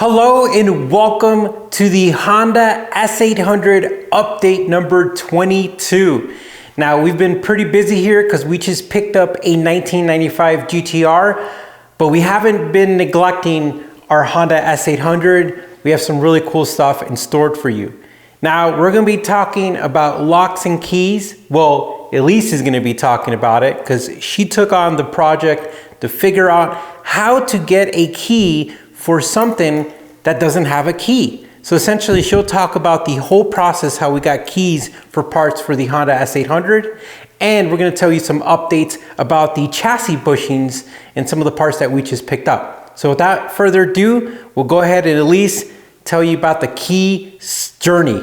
Hello and welcome to the Honda S800 update number 22. Now we've been pretty busy here because we just picked up a 1995 GTR, but we haven't been neglecting our Honda S800. We have some really cool stuff in store for you. Now we're going to be talking about locks and keys. Well, Elise is going to be talking about it because she took on the project to figure out how to get a key for something that doesn't have a key. So essentially she'll talk about the whole process, how we got keys for parts for the Honda S800. And we're gonna tell you some updates about the chassis bushings and some of the parts that we just picked up. So without further ado, we'll go ahead and Elise tell you about the key journey.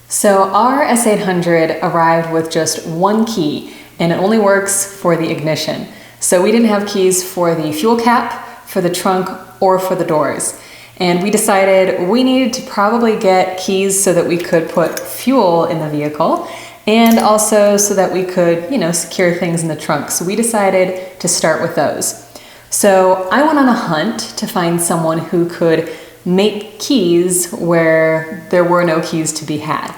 So our S800 arrived with just one key and it only works for the ignition. So we didn't have keys for the fuel cap, for the trunk, or for the doors. And we decided we needed to probably get keys so that we could put fuel in the vehicle and also so that we could, secure things in the trunk. So we decided to start with those. So I went on a hunt to find someone who could make keys where there were no keys to be had.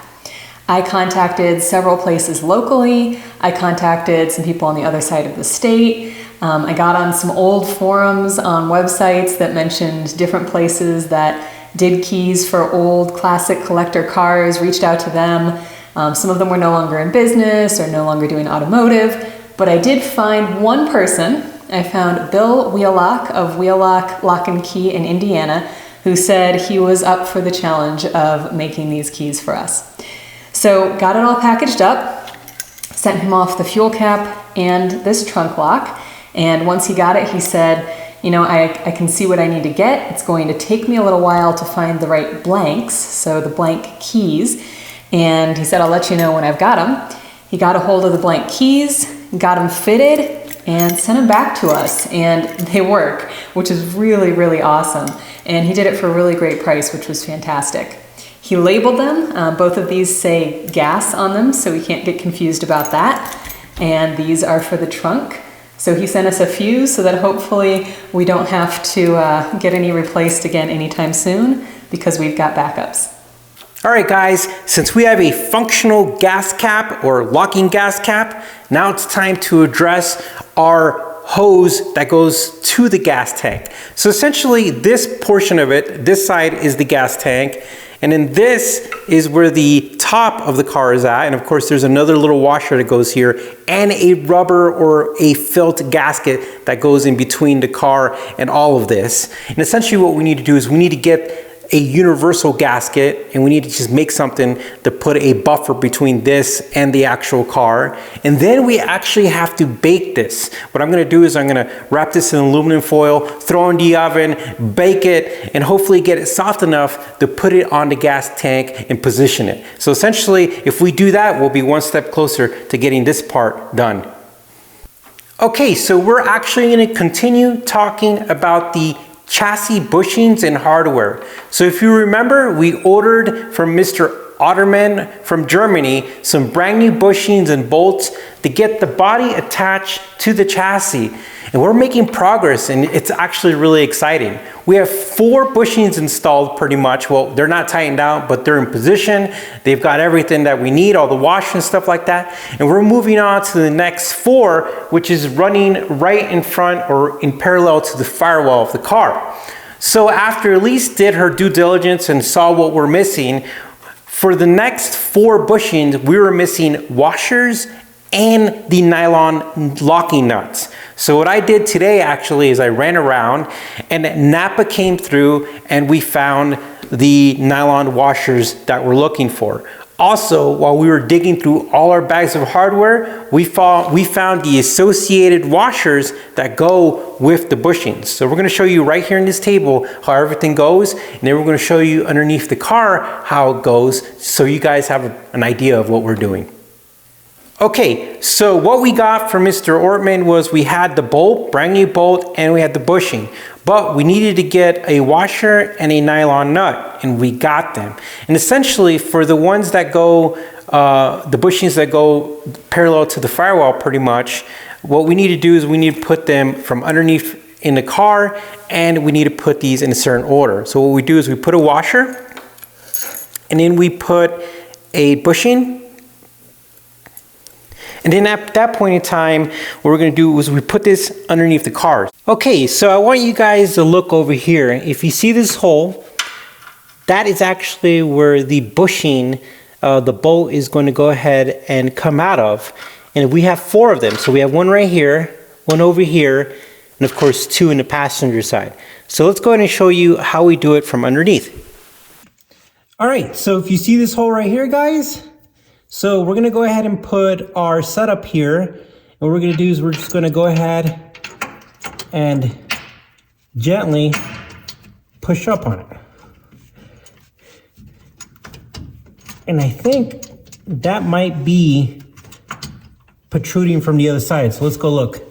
I contacted several places locally. I contacted some people on the other side of the state. I got on some old forums on websites that mentioned different places that did keys for old classic collector cars, reached out to them. Some of them were no longer in business or no longer doing automotive, but I did find one person. I found Bill Wheelock of Wheelock Lock and Key in Indiana, who said he was up for the challenge of making these keys for us. So got it all packaged up, sent him off the fuel cap and this trunk lock. And once he got it, he said, I can see what I need to get. It's going to take me a little while to find the right blanks, so the blank keys. And he said, I'll let you know when I've got them. He got a hold of the blank keys, got them fitted, and sent them back to us. And they work, which is really, really awesome. And he did it for a really great price, which was fantastic. He labeled them. Both of these say gas on them, so we can't get confused about that. And these are for the trunk. So he sent us a few so that hopefully we don't have to get any replaced again anytime soon because we've got backups. All right, guys, since we have a functional gas cap or locking gas cap, now it's time to address our hose that goes to the gas tank. So essentially this portion of it, this side is the gas tank, and then this is where the top of the car is at. And of course, there's another little washer that goes here and a rubber or a felt gasket that goes in between the car and all of this. And essentially what we need to do is we need to get a universal gasket and we need to just make something to put a buffer between this and the actual car. And then we actually have to bake this. What I'm gonna do is I'm gonna wrap this in aluminum foil, throw it in the oven, bake it, and hopefully get it soft enough to put it on the gas tank and position it. So essentially, if we do that, we'll be one step closer to getting this part done. Okay, so we're actually gonna continue talking about the chassis bushings and hardware. So if you remember, we ordered from Mr. Otterman from Germany some brand new bushings and bolts to get the body attached to the chassis. And we're making progress and it's actually really exciting. We have 4 bushings installed pretty much. Well, they're not tightened down, but they're in position. They've got everything that we need, all the washers and stuff like that. And we're moving on to the next 4, which is running right in front or in parallel to the firewall of the car. So after Elise did her due diligence and saw what we're missing, for the next 4 bushings, we were missing washers and the nylon locking nuts. So what I did today actually is I ran around and Napa came through and we found the nylon washers that we're looking for. Also, while we were digging through all our bags of hardware, we found the associated washers that go with the bushings. So we're gonna show you right here in this table how everything goes, and then we're gonna show you underneath the car how it goes so you guys have an idea of what we're doing. Okay, so what we got from Mr. Ortman was we had the bolt, brand new bolt, and we had the bushing. But we needed to get a washer and a nylon nut, and we got them. And essentially, for the ones that go, the bushings that go parallel to the firewall pretty much, what we need to do is we need to put them from underneath in the car, and we need to put these in a certain order. So what we do is we put a washer, and then we put a bushing. And then at that point in time, what we're gonna do is we put this underneath the car. Okay, so I want you guys to look over here. If you see this hole, that is actually where the bushing, the bolt is going to go ahead and come out of. And we have 4 of them. So we have one right here, one over here, and of course 2 in the passenger side. So let's go ahead and show you how we do it from underneath. All right, so if you see this hole right here, guys, so we're gonna go ahead and put our setup here. And what we're gonna do is we're just gonna go ahead and gently push up on it. And I think that might be protruding from the other side. So let's go look.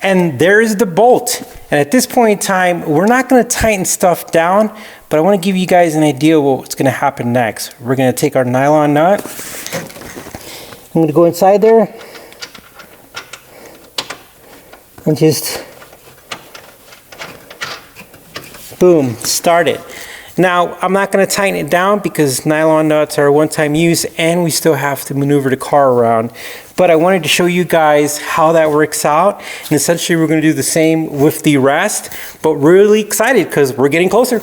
And there's the bolt. And at this point in time, we're not gonna tighten stuff down, but I wanna give you guys an idea of what's gonna happen next. We're gonna take our nylon nut. I'm gonna go inside there and just, boom, start it. Now, I'm not going to tighten it down because nylon nuts are one-time use and we still have to maneuver the car around. But I wanted to show you guys how that works out. And essentially, we're going to do the same with the rest. But really excited because we're getting closer.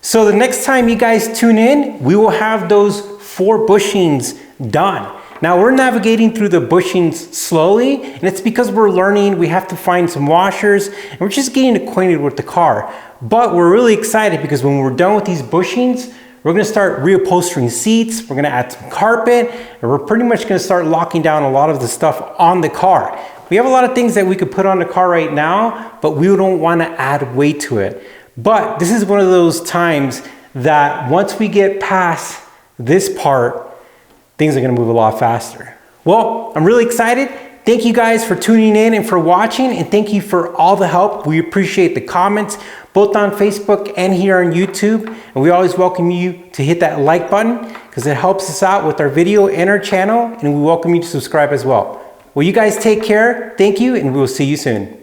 So the next time you guys tune in, we will have those 4 bushings done. Now we're navigating through the bushings slowly, and it's because we're learning. We have to find some washers, and we're just getting acquainted with the car. But we're really excited because when we're done with these bushings, we're gonna start reupholstering seats, we're gonna add some carpet, and we're pretty much gonna start locking down a lot of the stuff on the car. We have a lot of things that we could put on the car right now, but we don't wanna add weight to it. But this is one of those times that once we get past this part, things are gonna move a lot faster. Well, I'm really excited. Thank you guys for tuning in and for watching, and thank you for all the help. We appreciate the comments, both on Facebook and here on YouTube. And we always welcome you to hit that like button because it helps us out with our video and our channel, and we welcome you to subscribe as well. Well, you guys take care. Thank you, and we will see you soon.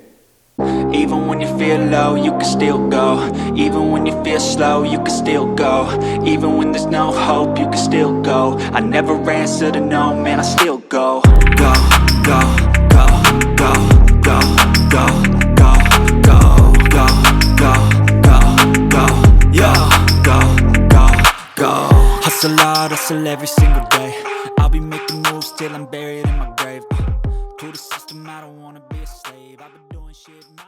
Even when you feel low, you can still go. Even when you feel slow, you can still go. Even when there's no hope, you can still go. I never answer to no, man, I still go. Go, go, go, go, go, go, go, go, go, go, go, go, yeah, go, go, go. Hustle hard, hustle every single day. I'll be making moves till I'm buried in my grave. To the system, I don't wanna be a slave. I've been doing shit my